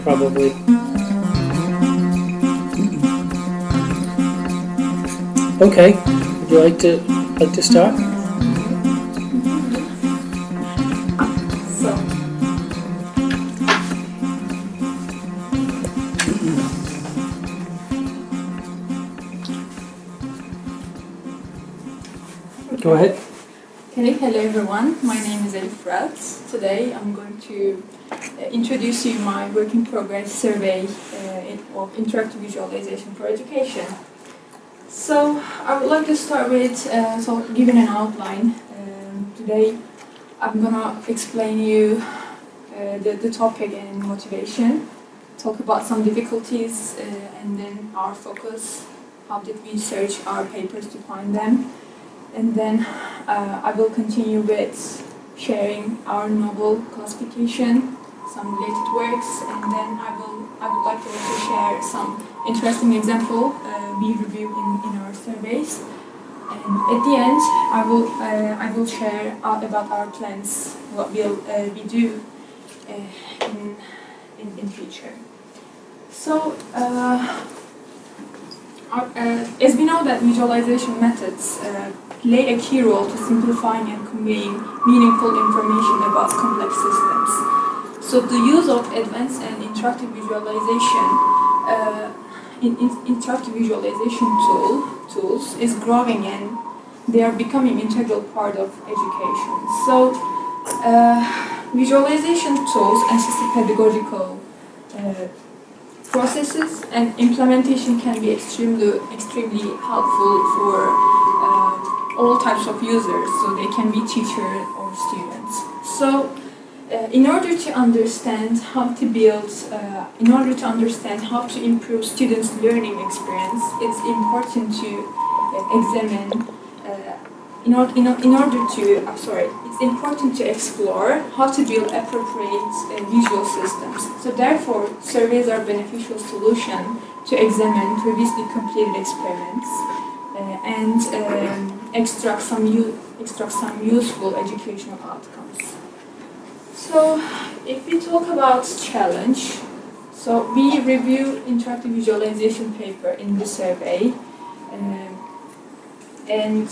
Probably. Okay, would you like to start? So, Go ahead. okay, hello everyone. My name is Elif Firat. Today I'm going to introduce you my work in progress survey of interactive visualization for education. So I would like to start with giving an outline. Today I'm gonna explain you the topic and motivation, talk about some difficulties, and then our focus, how did we search our papers to find them, and then I will continue with sharing our novel classification, some related works, and then I would like to also share some interesting example we review in our surveys. And at the end, I will share about our plans, what will we do in future. So, as we know that visualization methods play a key role to simplifying and conveying meaningful information about complex systems. So the use of advanced and interactive visualization interactive visualization tools is growing and they are becoming integral part of education. So visualization tools assist pedagogical processes, and implementation can be extremely helpful for all types of users, so they can be teachers or students. So in order to understand how to build, in order to understand how to improve students' learning experience, it's important to examine, it's important to explore how to build appropriate visual systems. So therefore, surveys are a beneficial solution to examine previously completed experiments and extract some useful educational outcomes. So, if we talk about challenge, so we review interactive visualization paper in the survey, and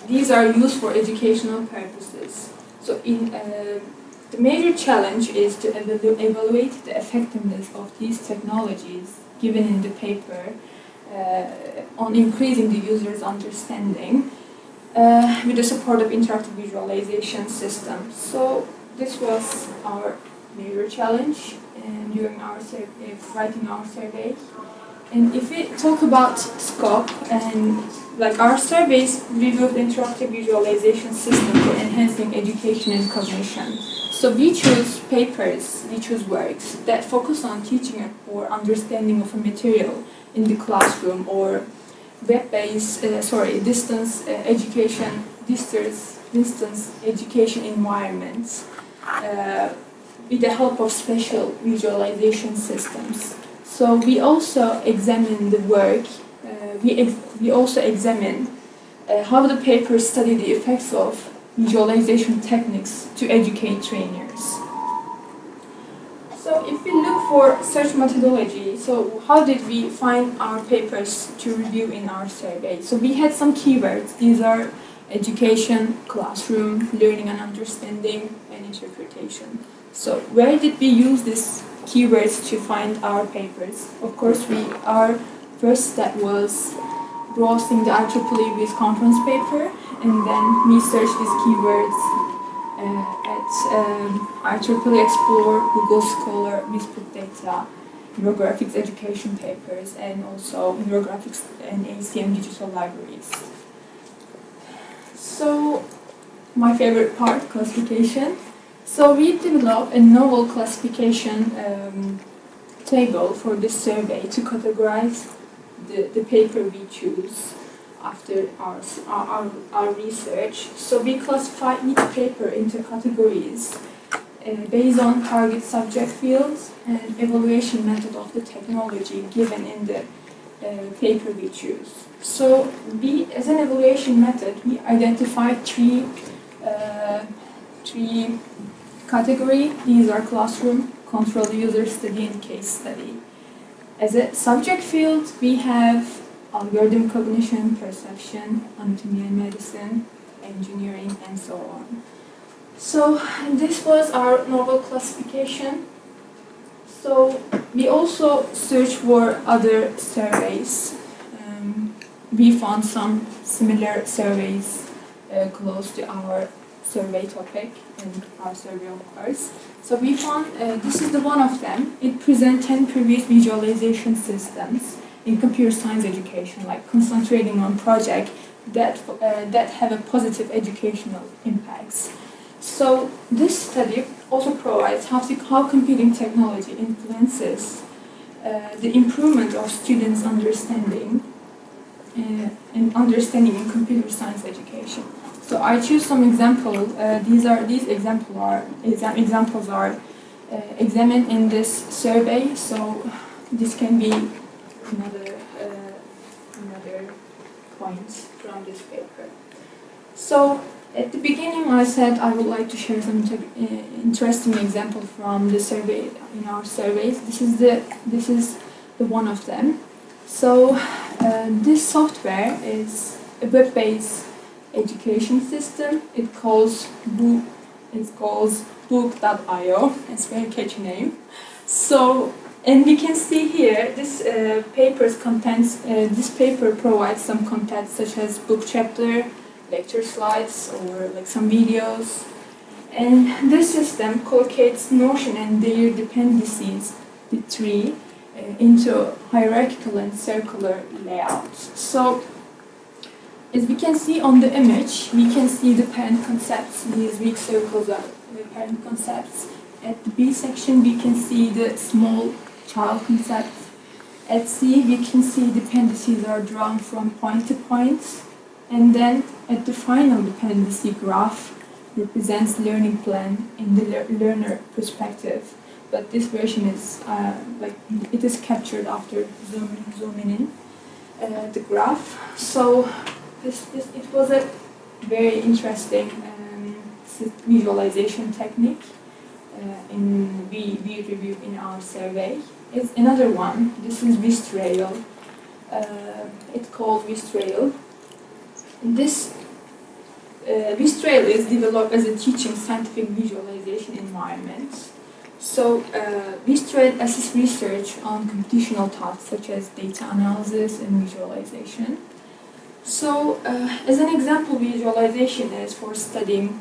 these are used for educational purposes. So, the major challenge is to evaluate the effectiveness of these technologies given in the paper on increasing the user's understanding with the support of interactive visualization systems. So this was our major challenge during our writing our survey. And if we talk about scope, and like our surveys reviewed interactive visualization system for enhancing education and cognition. So we choose papers, we choose works that focus on teaching or understanding of a material in the classroom or web-based, distance education environments with the help of special visualization systems. So we also examine the work. We also examine how the papers study the effects of visualization techniques to educate trainers. So if we look for search methodology, so how did we find our papers to review in our survey? So we had some keywords. These are education, classroom, learning and understanding, and interpretation. So where did we use these keywords to find our papers? Of course, our first step was browsing the IEEE with conference paper, and then we searched these keywords at IEEE Explore, Google Scholar, Whispered Data, Neurographics education papers, and also Neurographics and ACM digital libraries. So, my favorite part, classification. So we developed a novel classification table for this survey to categorize the paper we choose after our research. So we classify each paper into categories based on target subject fields and evaluation method of the technology given in the paper we choose. So as an evaluation method, we identify three categories. These are classroom, control user study, and case study. As a subject field, we have algorithm cognition, perception, anatomy and medicine, engineering, and so on. So this was our novel classification. So we also searched for other surveys. We found some similar surveys close to our survey topic and our survey, of course. So we found this is the one of them. It presents 10 previous visualization systems in computer science education, like concentrating on projects that have a positive educational impacts. So this study also provides how computing technology influences the improvement of students' understanding in computer science education. So I choose some examples. These examples are examined in this survey. So this can be another point from this paper. So at the beginning, I said I would like to share some interesting examples from the survey in our surveys. This is the one of them. So this software is a web-based education system. It calls book.io. It's a very catchy name. So, and we can see here this paper's contents. This paper provides some content such as book chapter, lecture slides, or like some videos. And this system collocates Notion and their dependencies, the tree, into hierarchical and circular layouts. So, as we can see on the image, we can see the parent concepts. These weak circles are the parent concepts. At the B section, we can see the small child concepts. At C, we can see dependencies are drawn from point to point. And then at the final dependency graph represents learning plan in the learner perspective. But this version is it is captured after zooming in the graph. So it was a very interesting visualization technique we reviewed in our survey. It's another one. This is VisTrail. It's called VisTrail. This VisTrail is developed as a teaching scientific visualization environment. So VisTrail assists research on computational tasks such as data analysis and visualization. So as an example, visualization is for studying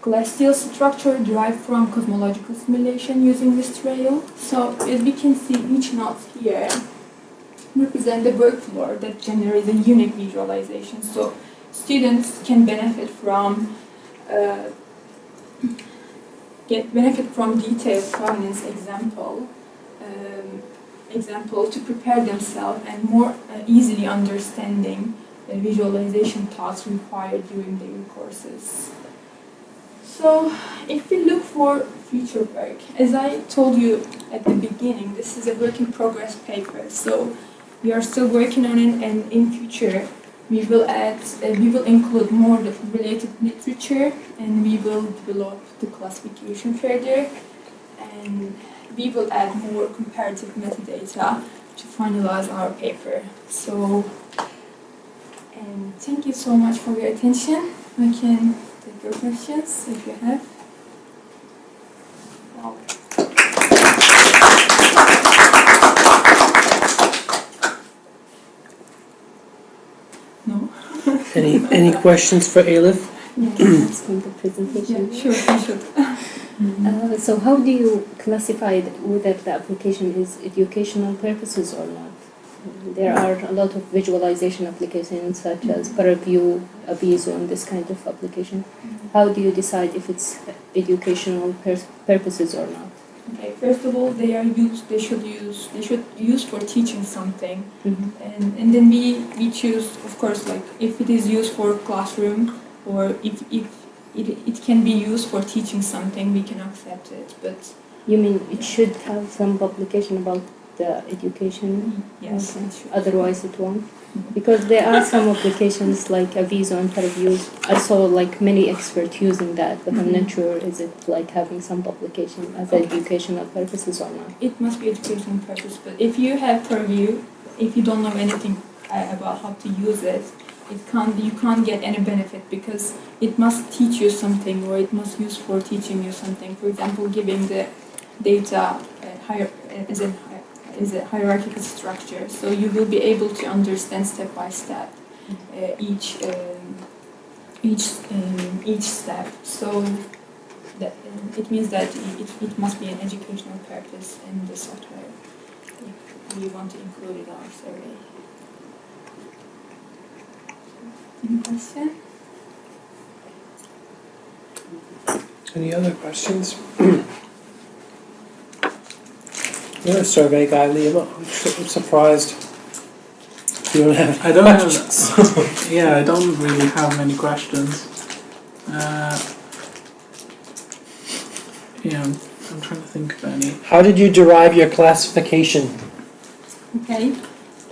celestial structure derived from cosmological simulation using VisTrail. So as we can see, each node here represent the workflow that generates a unique visualization. So students can benefit from detailed provenance example to prepare themselves and more easily understanding the visualization tasks required during their courses. So if we look for future work, as I told you at the beginning, this is a work in progress paper. So we are still working on it, and in future we will include more related literature, and we will develop the classification further, and we will add more comparative metadata to finalize our paper. So, and thank you so much for your attention. I can take your questions if you have. Wow. No. Any questions for Elif? Yes, from the presentation. Yeah, sure, you should. So how do you classify whether the application is educational purposes or not? There are a lot of visualization applications such as ParaView, Abizo, and this kind of application. How do you decide if it's educational purposes or not? Okay, first of all, they should use for teaching something, and then we choose, of course, like if it is used for classroom, or if it can be used for teaching something, we can accept it. But You mean it should have some publication about the education? yes, Okay. it should. Otherwise it won't? Because there are some applications like Aviso and Parviews. I saw like many experts using that, but I'm not sure is it like having some publication as educational purposes or not. It must be educational purpose, but if you have Purview, if you don't know anything about how to use it, you can't get any benefit because it must teach you something or it must use for teaching you something. For example, giving the data is a hierarchical structure, so you will be able to understand step by step each step. So that it means that it must be an educational purpose in the software if we want to include it in our survey. Any question? Any other questions? You're a survey guy, Liam. I'm surprised you don't have I don't questions. have, yeah, I don't really have many questions. Yeah, I'm trying to think of any. How did you derive your classification? Okay.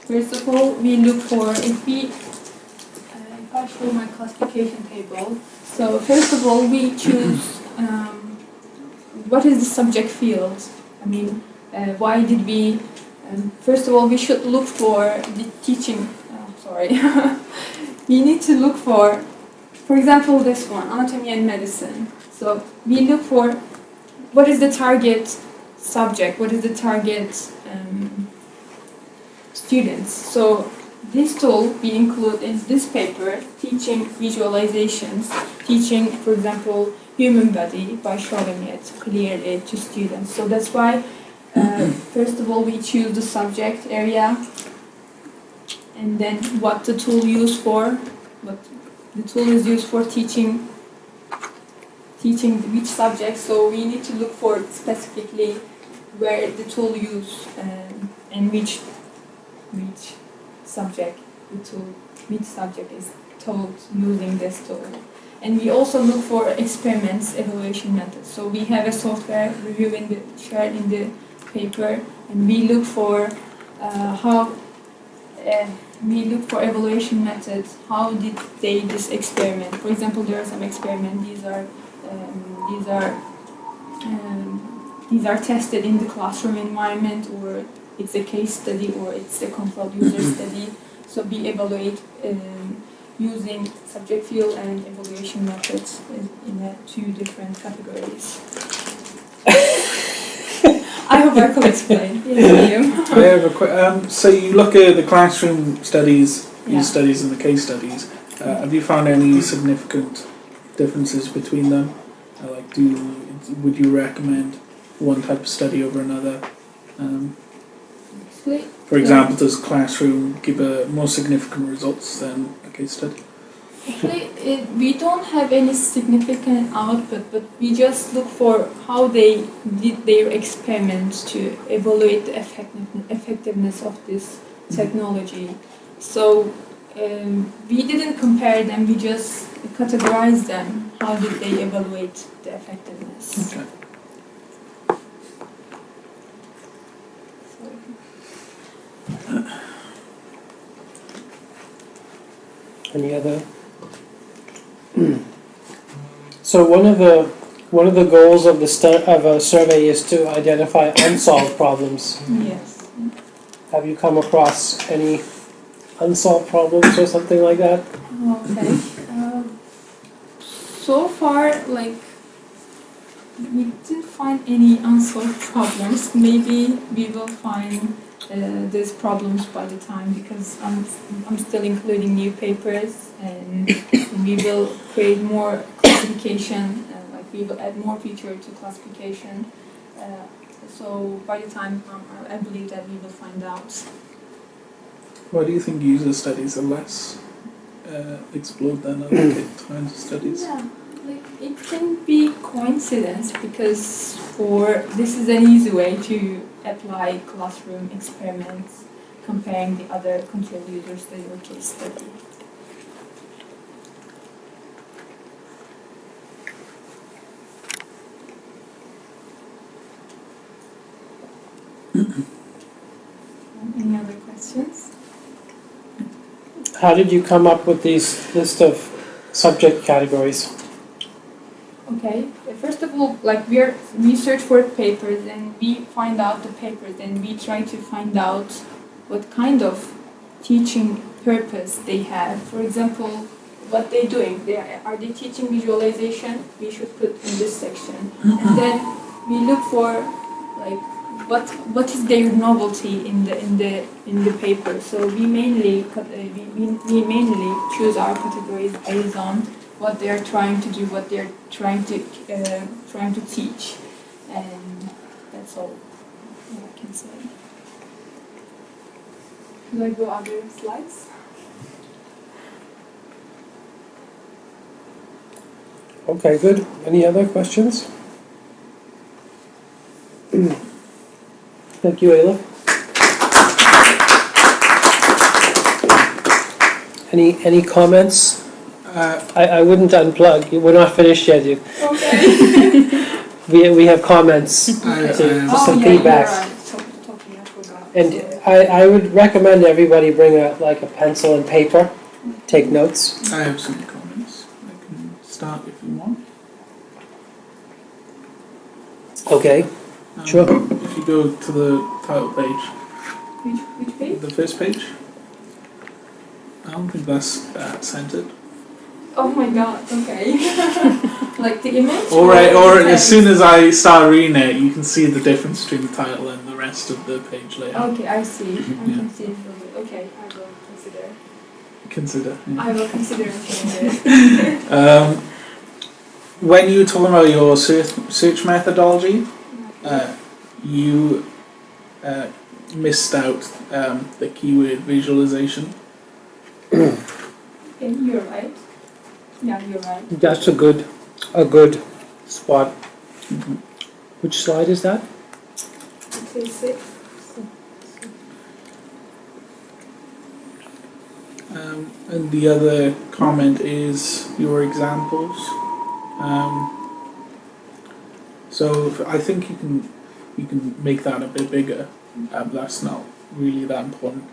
First of all, we look for if I show my classification table. So first of all, we choose what is the subject field. I mean, why did we? First of all, we should look for the teaching. Sorry, we need to look for example, this one, anatomy and medicine. So we look for what is the target subject, what is the target students. So this tool we include in this paper, teaching visualizations, teaching, for example, human body by showing it clearly to students. So that's why, first of all, we choose the subject area, and then what the tool used for. What the tool is used for teaching which subject. So we need to look for specifically where the tool used and which subject which subject is taught using this tool. And we also look for experiments, evaluation methods. So we have a software review shared in the paper, and we look for we look for evaluation methods. How did they this experiment? For example, there are some experiments. These are tested in the classroom environment, or it's a case study, or it's a controlled user study. So we evaluate using subject field and evaluation methods in two different categories. I hope I could explain. Yes, I have a so you look at the classroom studies, Yeah. use studies and the case studies. Have you found any significant differences between them? Like, would you recommend one type of study over another? For example, does classroom give more significant results than a case study? Actually, we don't have any significant output, but we just look for how they did their experiments to evaluate the effectiveness of this technology. So we didn't compare them, we just categorized them. How did they evaluate the effectiveness? Okay. Any other? So one of the goals of of a survey is to identify unsolved problems. Yes. Have you come across any unsolved problems or something like that? Okay. So far, like, we didn't find any unsolved problems. Maybe we will find these problems by the time, because I'm still including new papers, and we will create more classification. Like, we will add more feature to classification. So by the time, I believe that we will find out. Why do you think user studies are less explored than other kinds of studies? Yeah, like, it can be coincidence, because this is an easy way to apply classroom experiments comparing the other control user study or case study. Any other questions? How did you come up with these list of subject categories? Okay, first of all, like we search for papers and we find out the papers and we try to find out what kind of teaching purpose they have. For example, what they're doing. Are they teaching visualization? We should put in this section. And then we look for like what is their novelty in the paper. So we mainly choose our categories based on what they are trying to do, what they are trying to teach, and that's all I can say. Should I go other slides? Okay, good. Any other questions? Thank you, Elif. Any comments? I wouldn't unplug. We're not finished yet. Okay. We have comments, some feedback. You're right. Talking, I forgot. And I would recommend everybody bring a pencil and paper, take notes. I have some comments. I can start if you want. Okay, sure. If you go to the title page. Which page? The first page. I don't think that's centered. Oh my god, okay. Like the image? Or as soon as I start reading it, you can see the difference between the title and the rest of the page layout. Okay, I see. I Yeah. can see it from it. Okay, I will consider. Yeah. I will consider it. When you were talking about your search methodology, you missed out the keyword visualization. Okay, you're right. Yeah, you're right. That's a good spot. Which slide is that? Okay, 6. And the other comment is your examples. So I think you can make that a bit bigger. That's not really that important.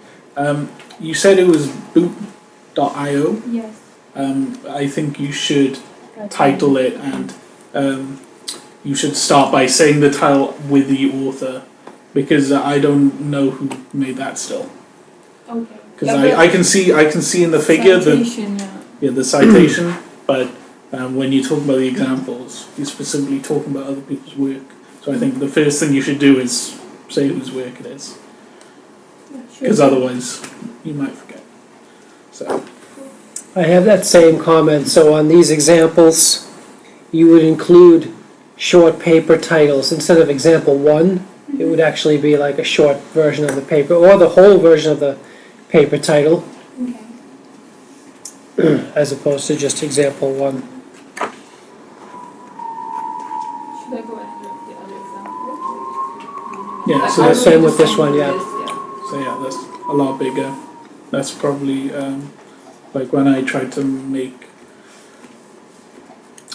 You said it was boot.io. Yes. I think you should title it, and you should start by saying the title with the author, because I don't know who made that still. Okay. Because I can see in the figure Citation, the citation, but when you talk about the examples, you're specifically talking about other people's work. So I think the first thing you should do is say whose work it is, because otherwise you might forget. So. I have that same comment. So on these examples, you would include short paper titles. Instead of example 1, it would actually be like a short version of the paper, or the whole version of the paper title, Okay. as opposed to just example 1. Should I go ahead with the other example? Yeah, Like, so I the will same do with this one, list, yeah. So yeah, that's a lot bigger. That's probably like when I tried to make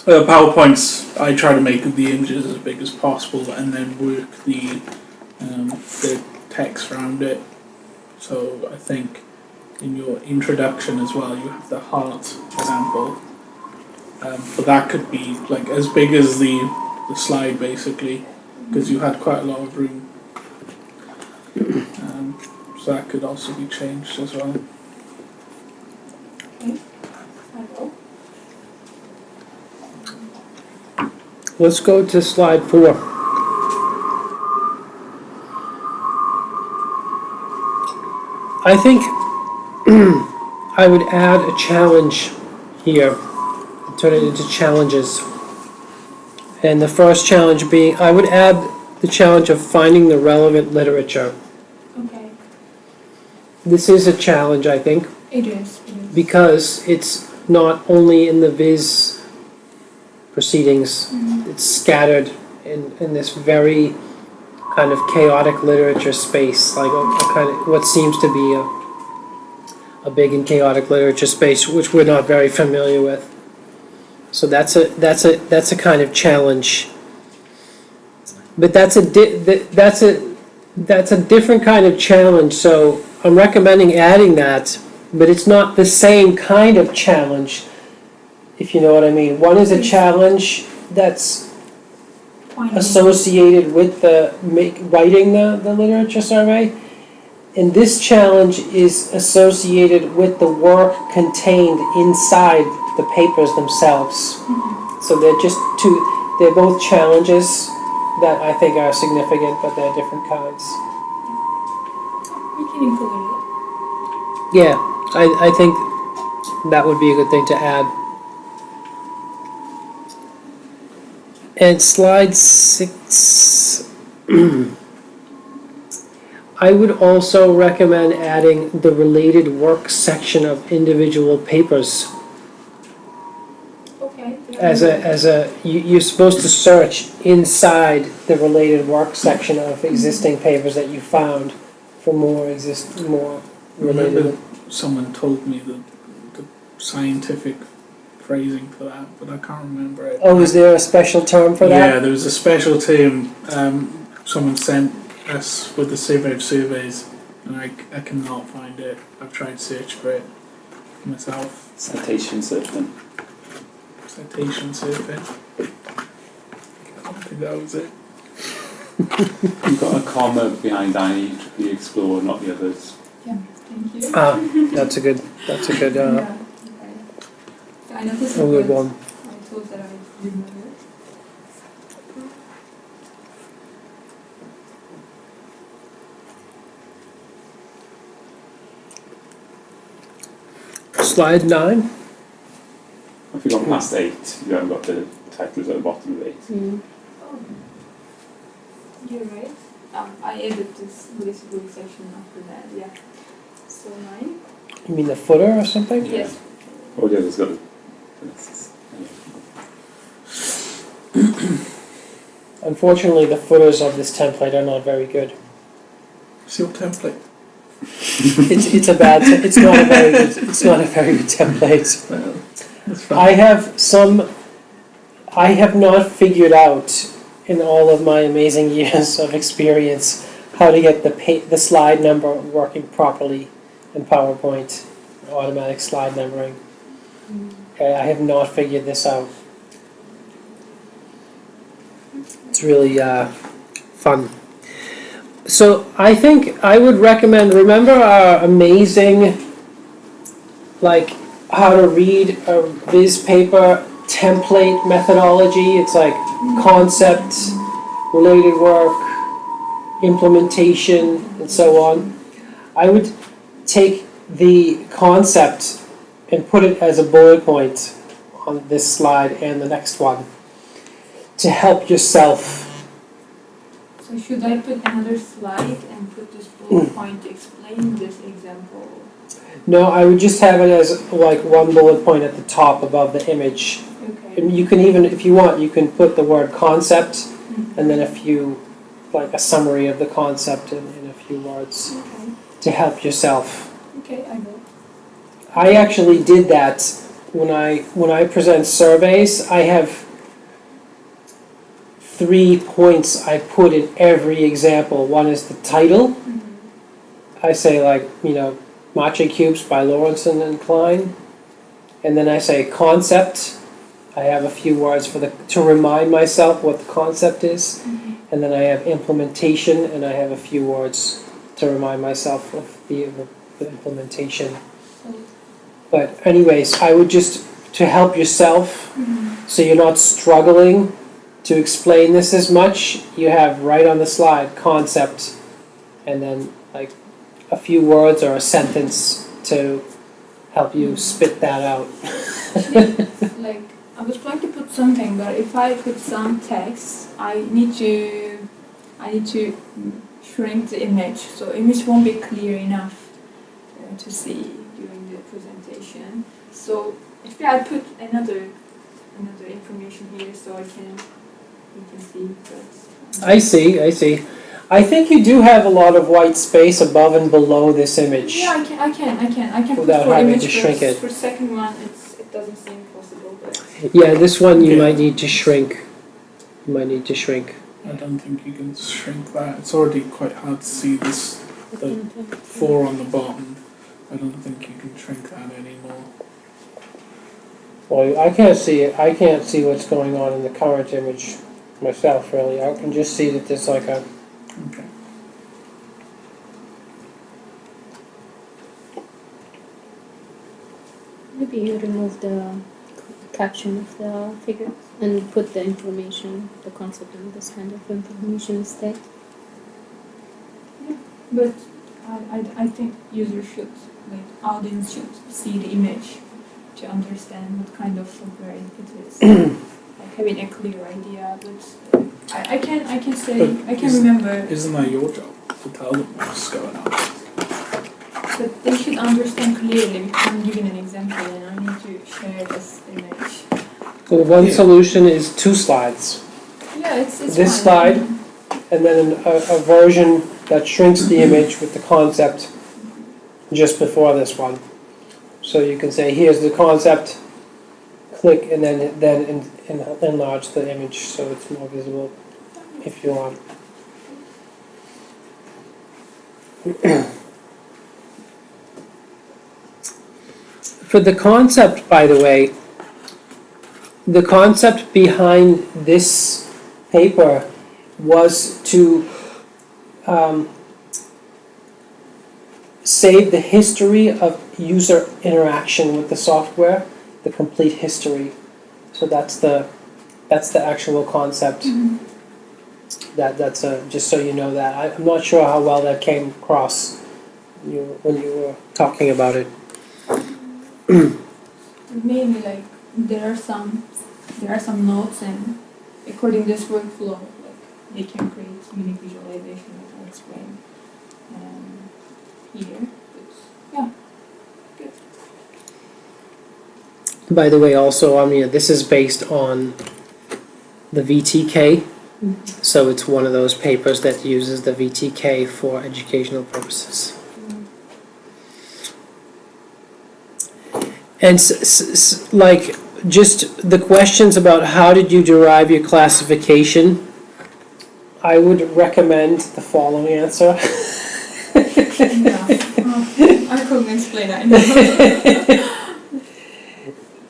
PowerPoints, I try to make the images as big as possible and then work the text around it. So I think in your introduction as well, you have the heart example, but that could be like as big as the slide basically, because you had quite a lot of room. So that could also be changed as well. Okay. I will. Let's go to slide 4. I think I would add a challenge here, turn it into challenges. And the first challenge being, I would add the challenge of finding the relevant literature. Okay. This is a challenge, I think, It is. because it's not only in the Viz proceedings, it's scattered in this very kind of chaotic literature space, like a kind of what seems to be a big and chaotic literature space, which we're not very familiar with. So that's a That's a different kind of challenge, so I'm recommending adding that, but it's not the same kind of challenge, if you know what I mean. One is a challenge that's associated with writing the literature survey, and this challenge is associated with the work contained inside the papers themselves. So they're both challenges that I think are significant, but they're different kinds. We can include it. Yeah, I think that would be a good thing to add. And slide 6, I would also recommend adding the related work section of individual papers. Okay. You're supposed to search inside the related work section of existing papers that you found for more related. Remember someone told me the scientific phrasing for that, but I can't remember it. Oh, is there a special term for that? Yeah, there was a special term someone sent us with the surveys, and I cannot find it. I've tried to search for it myself. Citation surfing. Citation surfing. I think that was it. You've got a comma behind IEEE Explore, not the others. Yeah, thank you. That's a good. Yeah. I noticed A good one. I thought that I remember. Slide 9. If you've gone past 8, you haven't got the titles at the bottom of 8. Mm. Oh, you're right. I added this visible section after that, yeah. So 9? You mean the footer or something? Yes. Oh, yeah, there's got the... Unfortunately, the footers of this template are not very good. It's your template. It's a bad. It's not a very good. It's not a very good template. Well, that's fine. I have not figured out in all of my amazing years of experience how to get the slide number working properly in PowerPoint, automatic slide numbering. Okay, I have not figured this out. It's really fun. So I think I would recommend, remember our amazing, like, how to read a Viz paper template methodology? It's like concept, related work, implementation, and so on. I would take the concept and put it as a bullet point on this slide and the next one to help yourself. So should I put another slide and put this bullet point to explain this example? No, I would just have it as like one bullet point at the top above the image. Okay. And you can even, if you want, you can put the word concept and then like a summary of the concept in a few words Okay. to help yourself. Okay, I will. I actually did that when I present surveys. I have 3 points I put in every example. One is the title. I say, like, Mache Cubes by Lawrenson and Klein. And then I say concept. I have a few words to remind myself what the concept is. And then I have implementation, and I have a few words to remind myself of the implementation. But anyways, I would just, to help yourself, so you're not struggling to explain this as much, you have right on the slide concept, and then like a few words or a sentence to help you spit that out. Like, I was trying to put something, but if I put some text, I need to shrink the image, so image won't be clear enough to see during the presentation. So if I put another information here, so you can see that. I see. I think you do have a lot of white space above and below this image. Yeah, I can put Without for having image to shrink it. For second one, it doesn't seem possible, but Yeah, this one you Yeah. might need to shrink. You might need to shrink. I don't think you can shrink that. It's already quite hard to see this, the 4 on the bottom. I don't think you can shrink that anymore. Well, I can't see it. I can't see what's going on in the current image myself, really. I can just see that there's like a... Okay. Maybe you remove the caption of the figure and put the information, the concept and this kind of information instead. But I think users should, like audience should see the image to understand what kind of software it is. Like having a clear idea, but I can say, I can remember. Isn't that your job to tell them what's going on? But they should understand clearly because I'm giving an example and I need to share this image. So one solution is 2 slides. Yeah, it's This fine. slide, and then a version that shrinks the image with the concept just before this one. So you can say, here's the concept, click, and then enlarge the image so it's more visible if you want. For the concept, by the way, the concept behind this paper was to save the history of user interaction with the software, the complete history. So that's the actual concept. That's just so you know that. I'm not sure how well that came across when you were talking about it. Maybe like there are some notes and according to this workflow, like they can create unique visualization that I'll explain here. But yeah, good. By the way, also, I mean, this is based on the VTK, so it's one of those papers that uses the VTK for educational purposes. And like, just the questions about how did you derive your classification, I would recommend the following answer. Yeah. I couldn't explain that.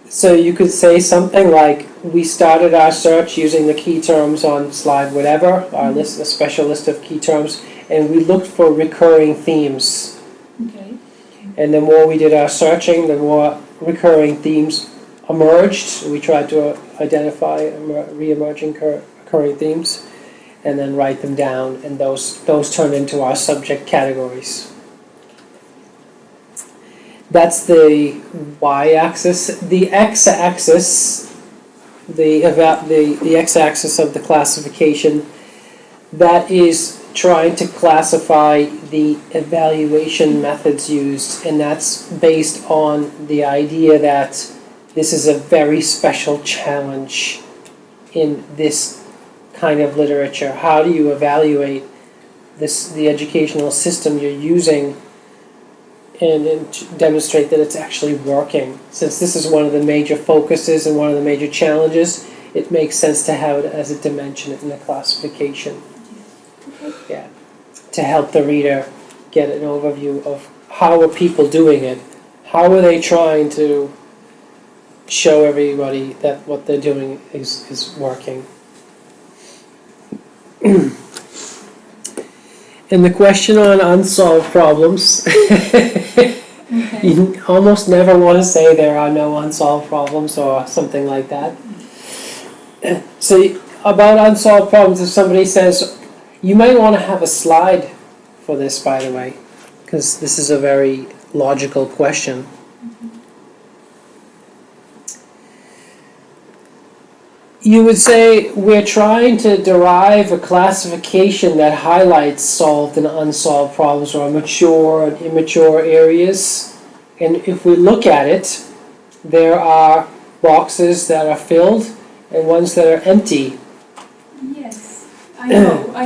So you could say something like, we started our search using the key terms on slide whatever, our list, a special list of key terms, and we looked for recurring themes. Okay. And the more we did our searching, the more recurring themes emerged. We tried to identify re-emerging recurring themes and then write them down, and those turned into our subject categories. That's the y-axis. The x-axis, the x-axis of the classification, that is trying to classify the evaluation methods used, and that's based on the idea that this is a very special challenge in this kind of literature. How do you evaluate the educational system you're using and demonstrate that it's actually working? Since this is one of the major focuses and one of the major challenges, it makes sense to have it as a dimension in the classification. Yeah, to help the reader get an overview of how are people doing it, how are they trying to show everybody that what they're doing is working. And the question on unsolved problems, you almost never want to say there are no unsolved problems or something like that. So about unsolved problems, if somebody says, you might want to have a slide for this, by the way, because this is a very logical question. You would say, we're trying to derive a classification that highlights solved and unsolved problems or mature and immature areas. And if we look at it, there are boxes that are filled and ones that are empty. Yes, I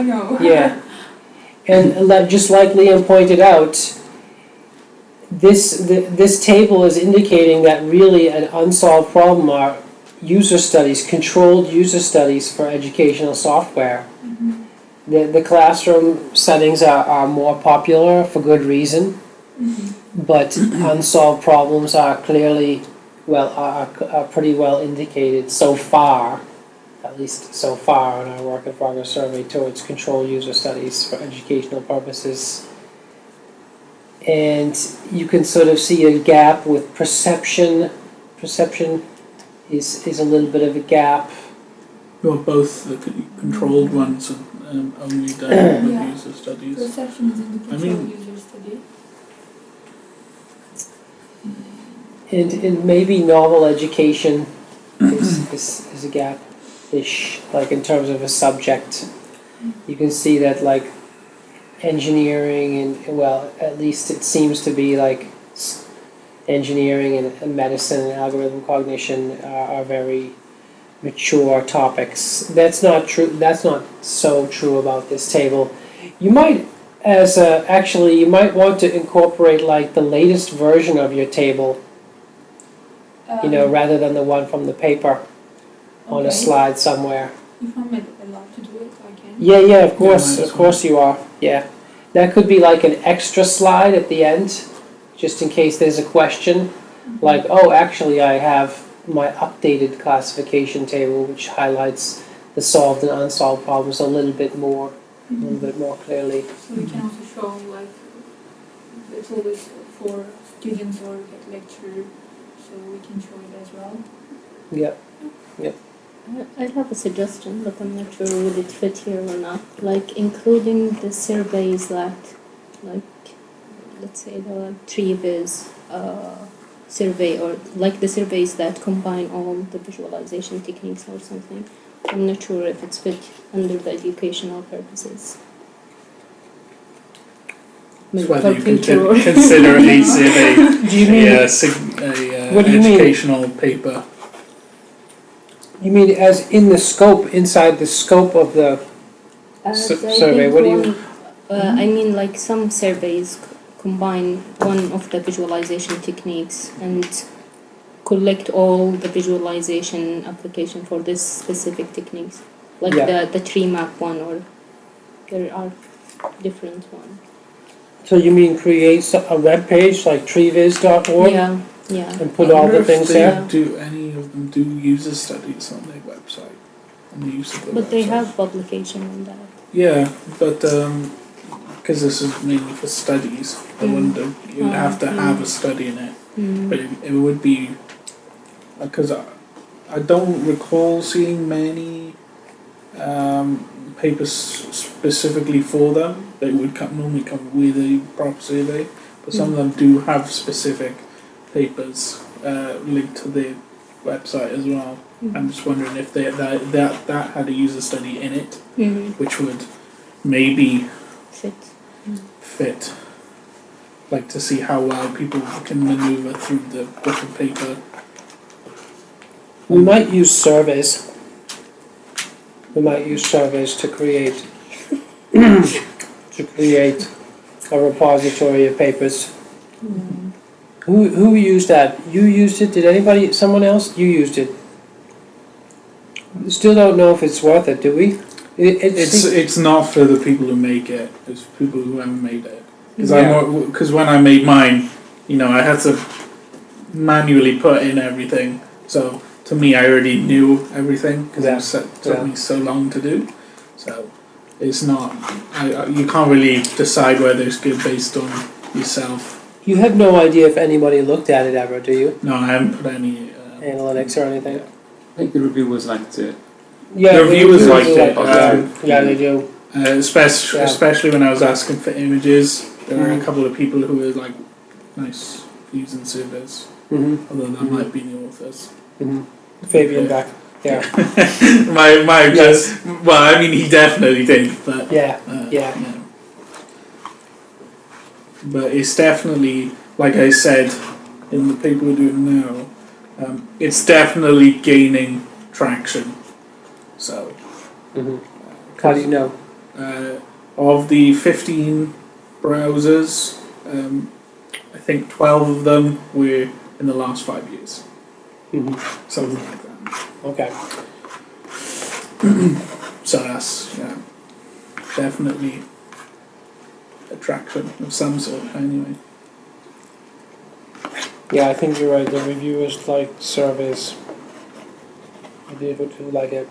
know. Yeah. And just like Liam pointed out, this table is indicating that really an unsolved problem are user studies, controlled user studies for educational software. Mm-hmm. The classroom settings are more popular for good reason, but unsolved problems are clearly, are pretty well indicated so far, at least so far in our work in progress survey towards control user studies for educational purposes. And you can sort of see a gap with perception. Perception is a little bit of a gap. Well, both the controlled ones and only done with Yeah. user studies. Perception is in the I control mean- user study. And maybe novel education is a gap-ish, like in terms of a subject. You can see that like engineering and, well, at least it seems to be like engineering and medicine and algorithm cognition are very mature topics. That's not true. That's not so true about this table. You might, actually, you might want to incorporate like the latest version of your table, rather than the one from the paper on a Okay. slide somewhere. If I'm allowed to do it, I can. Yeah, of Yeah, course, might of as course you are. Yeah, that could be like an extra slide at the end, just in case there's a question. Like, oh, actually, I have my updated classification table, which highlights the solved and unsolved problems a little bit more clearly. So we can also show like it's always for students or lecturer, so we can show it as well. Yeah. I have a suggestion, but I'm not sure would it fit here or not. Like including the surveys that, like, let's say the TreeViz survey, or like the surveys that combine all the visualization techniques or something. I'm not sure if it's fit under the educational purposes. It's whether you can future. consider a survey Do you mean? What do you mean? educational paper. You mean as in the scope, inside the scope of the? As I survey, think what do you- I mean, like some surveys combine one of the visualization techniques and collect all the visualization application for this specific techniques, like Yeah. the tree map one, or there are different ones. So you mean create a web page like treeviz.org Yeah. and put all wonder the if things they there? Do any of them do user studies on their website? On the use of the But they website? have publication on that. Yeah, but because this is mainly for studies, I wonder you'd have to have a study in it. But it would be because I don't recall seeing many papers specifically for them. They would normally come with a proper survey, but some of them do have specific papers linked to their website as well. I'm just wondering if that had a user study in it, which would maybe fit, like to see how well people can maneuver through the different paper. We might use surveys. We might use surveys to create a repository of papers. Who used that? You used it? Did anybody? Someone else? You used it. Still don't know if it's worth it, do we? It's not for the people who make it. It's for people who haven't made it. Yeah. Because when I made mine, I had to manually put in everything. So to me, I already knew everything because it took me so long to do. So it's not. You can't really decide whether it's good based on yourself. You have no idea if anybody looked at it ever, do you? No, I haven't put any Analytics or anything? I think the reviewers liked it. Yeah, The reviewers liked it. Yeah, they do. Especially when I was asking for images, there were a couple of people who were like, nice views and surveys. Although that might be the authors. Fabian Beck. Yeah. my Yes. well, I mean, he definitely did, but Yeah. But it's definitely, like I said, in the paper we're doing now, it's definitely gaining traction. So, How do you know? of the 15 browsers, I think 12 of them were in the last 5 years. Something like that. Okay. So that's, definitely attraction of some sort anyway. Yeah, I think you're right. The reviewers like surveys. I do like it.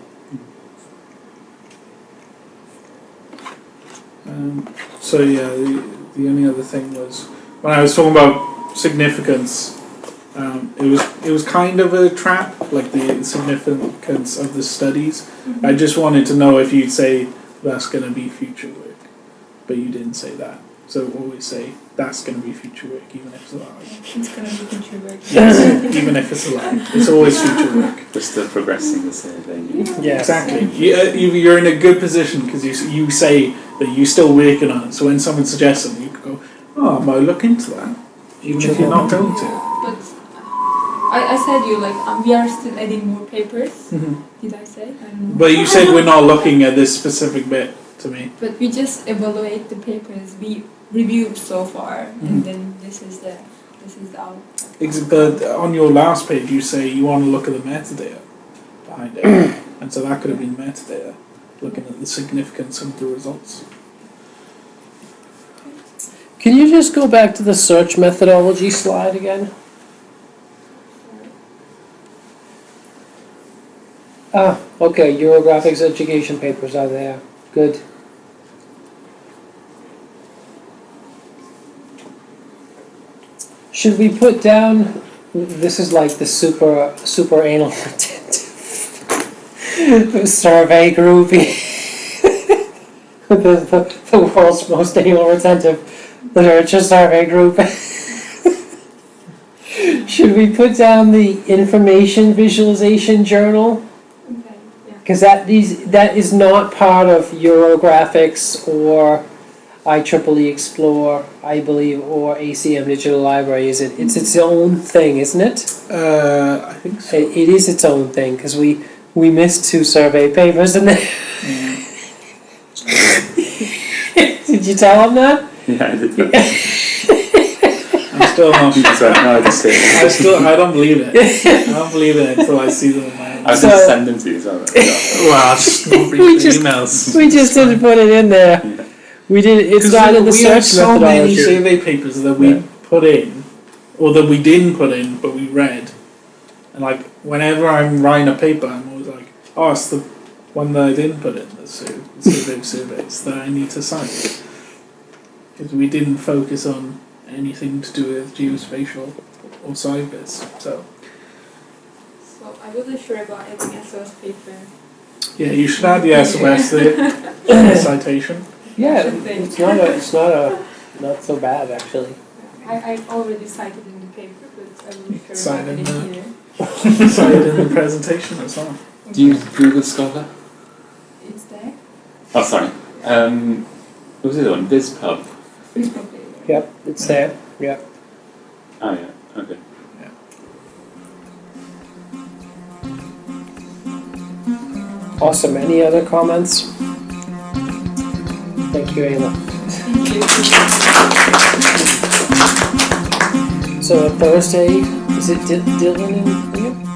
So yeah, the only other thing was when I was talking about significance, it was kind of a trap, like the significance of the studies. I just wanted to know if you'd say that's going to be future work, but you didn't say that. So always say that's going to be future work, even if it's a lie. It's going to be future work. Yes, even if it's a lie, it's always future work. We're still progressing the survey. Yeah, Exactly. You're in a good position because you say that you're still working on it. So when someone suggests something, you can go, "Oh, I might look into that," even if you're not going to. But I said you like we are still adding more papers. Did I say? I don't know. But you said we're not looking at this specific bit to me. But we just evaluate the papers we reviewed so far, and then this is the outcome. But on your last page, you say you want to look at the metadata behind it, and so that could have been metadata, looking at the significance of the results. Can you just go back to the search methodology slide again? Ah, okay. Eurographics education papers are there. Good. Should we put down? This is like the super anal retentive survey group. the world's most anal retentive literature survey group. Should we put down the information visualization journal? Okay. Yeah. Because that is not part of Eurographics or IEEE Explore, I believe, or ACM Digital Library, is it? It's its own thing, isn't it? I think so. It is its own thing, because we missed 2 survey papers in there. Did you tell them that? Yeah, I did. I'm still not. I don't believe it. I don't believe it until I see them in my own. I was going to send them to you. So Well, just not read We the just- emails. We just didn't put it in there. Yeah. We did. It's not in the we have search so many methodology. survey papers that we put in, or that we didn't put in, but we read. And like whenever I'm writing a paper, I'm always like, "Oh, it's the one that I didn't put in the surveys that I need to cite," because we didn't focus on anything to do with geospatial or cybers. So So I wasn't sure about adding SOS paper. yeah, you should add the SOS there, citation. Yeah, Should they? it's not so bad actually. I already cited in the paper, but I wasn't sure Cite about in it the- here. Cite in the presentation as well. Do you use Google Scholar? It's there. Oh, sorry. What was the other one? BizPub. It's probably there. Yep, it's there. Yep. Oh yeah. Okay. Awesome. Any other comments? Thank you, Ayla. Thank you. So Thursday, is it Dylan and William?